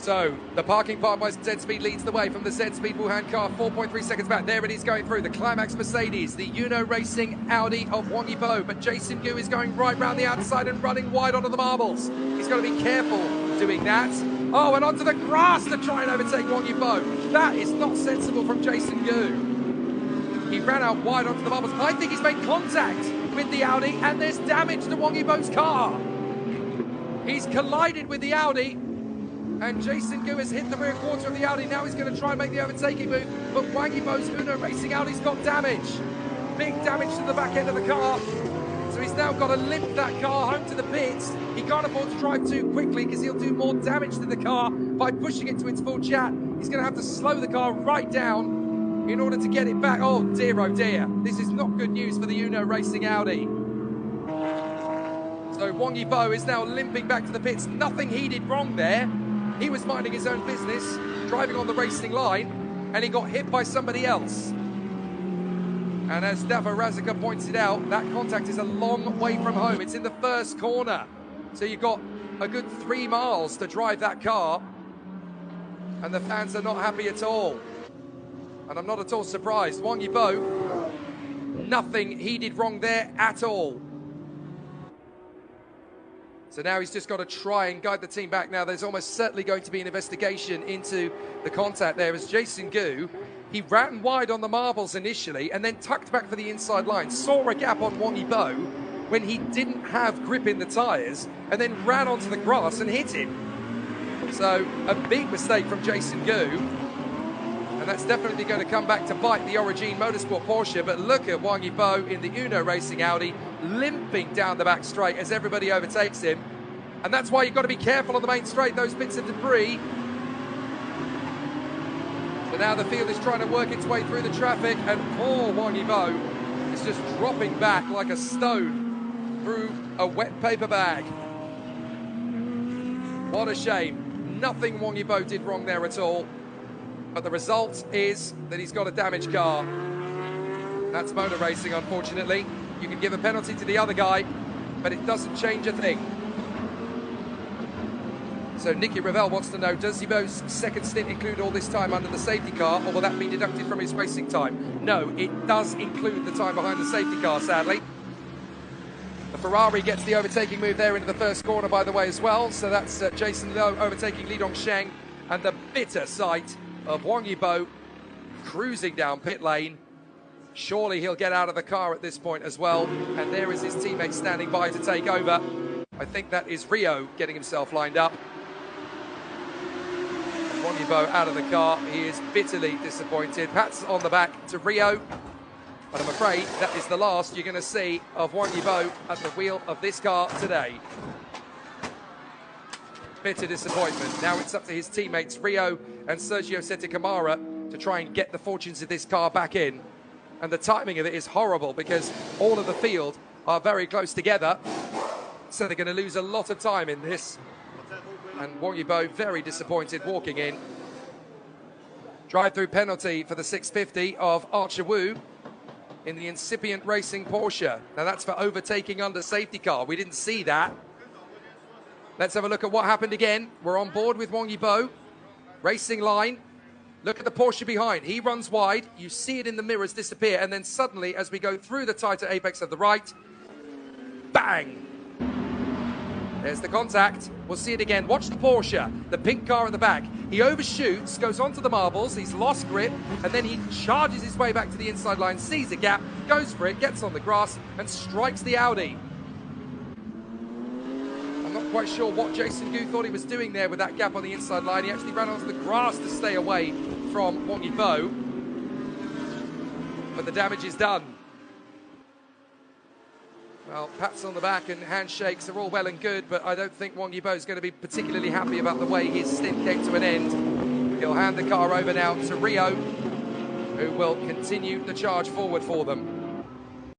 So the parking part by Z-Speed leads the way from the Z-Speed Wuhan car, 4.3 seconds back. There it is going through the Climax Mercedes, the Uno Racing Audi of Wang Yibo. But Jason Gu is going right round the outside and running wide onto the marbles. He's got to be careful doing that. Oh, and onto the grass to try and overtake Wang Yibo. That is not sensible from Jason Gu. He ran out wide onto the marbles. I think he's made contact with the Audi and there's damage to Wang Yibo's car. He's collided with the Audi. And Jason Gu has hit the rear quarter of the Audi. Now he's going to try and make the overtaking move. But Wang Yibo's Uno Racing Audi's got damage. Big damage to the back end of the car. So he's now got to limp that car home to the pits. He can't afford to drive too quickly because he'll do more damage to the car by pushing it to its full chat. He's going to have to slow the car right down in order to get it back. Oh dear, this is not good news for the Uno Racing Audi. So Wang Yibo is now limping back to the pits. Nothing he did wrong there. He was minding his own business, driving on the racing line, and he got hit by somebody else. And as Dafa Razika pointed out, that contact is a long way from home. It's in the first corner. So you've got a good 3 miles to drive that car. And the fans are not happy at all. And I'm not at all surprised. Wang Yibo, nothing he did wrong there at all. So now he's just got to try and guide the team back. Now there's almost certainly going to be an investigation into the contact there as Jason Gu, he ran wide on the marbles initially and then tucked back for the inside line, saw a gap on Wang Yibo when he didn't have grip in the tyres and then ran onto the grass and hit him. So a big mistake from Jason Gu, and that's definitely going to come back to bite the Origin Motorsport Porsche. But look at Wang Yibo in the Uno Racing Audi limping down the back straight as everybody overtakes him. And that's why you've got to be careful on the main straight, those bits of debris. So now the field is trying to work its way through the traffic, and poor Wang Yibo is just dropping back like a stone through a wet paper bag. What a shame. Nothing Wang Yibo did wrong there at all. But the result is that he's got a damaged car. That's motor racing, unfortunately. You can give a penalty to the other guy, but it doesn't change a thing. So Nicky Ravel wants to know, does Yibo's second stint include all this time under the safety car, or will that be deducted from his racing time? No, it does include the time behind the safety car, sadly. The Ferrari gets the overtaking move there into the first corner, by the way, as well. So that's Jason Lowe overtaking Li Dongsheng, and the bitter sight of Wang Yibo cruising down pit lane. Surely he'll get out of the car at this point as well. And there is his teammate standing by to take over. I think that is Rio getting himself lined up. Wang Yibo out of the car. He is bitterly disappointed. Pats on the back to Rio. But I'm afraid that is the last you're going to see of Wang Yibo at the wheel of this car today. Bitter disappointment. Now it's up to his teammates Rio and Sergio Sette Camara to try and get the fortunes of this car back in. And the timing of it is horrible because all of the field are very close together. So they're going to lose a lot of time in this. And Wang Yibo very disappointed walking in. Drive-through penalty for the 650 of Archer Wu in the incipient racing Porsche. Now that's for overtaking under safety car. We didn't see that. Let's have a look at what happened again. We're on board with Wang Yibo. Racing line. Look at the Porsche behind. He runs wide. You see it in the mirrors disappear. And then suddenly, as we go through the tighter apex of the right, bang! There's the contact. We'll see it again. Watch the Porsche, the pink car at the back. He overshoots, goes onto the marbles. He's lost grip. And then he charges his way back to the inside line, sees a gap, goes for it, gets on the grass, and strikes the Audi. Not quite sure what Jason Gu thought he was doing there with that gap on the inside line. He actually ran onto the grass to stay away from Wang Yibo. But the damage is done. Well, pats on the back and handshakes are all well and good, but I don't think Wang Yibo is going to be particularly happy about the way his stint came to an end. He'll hand the car over now to Rio, who will continue the charge forward for them.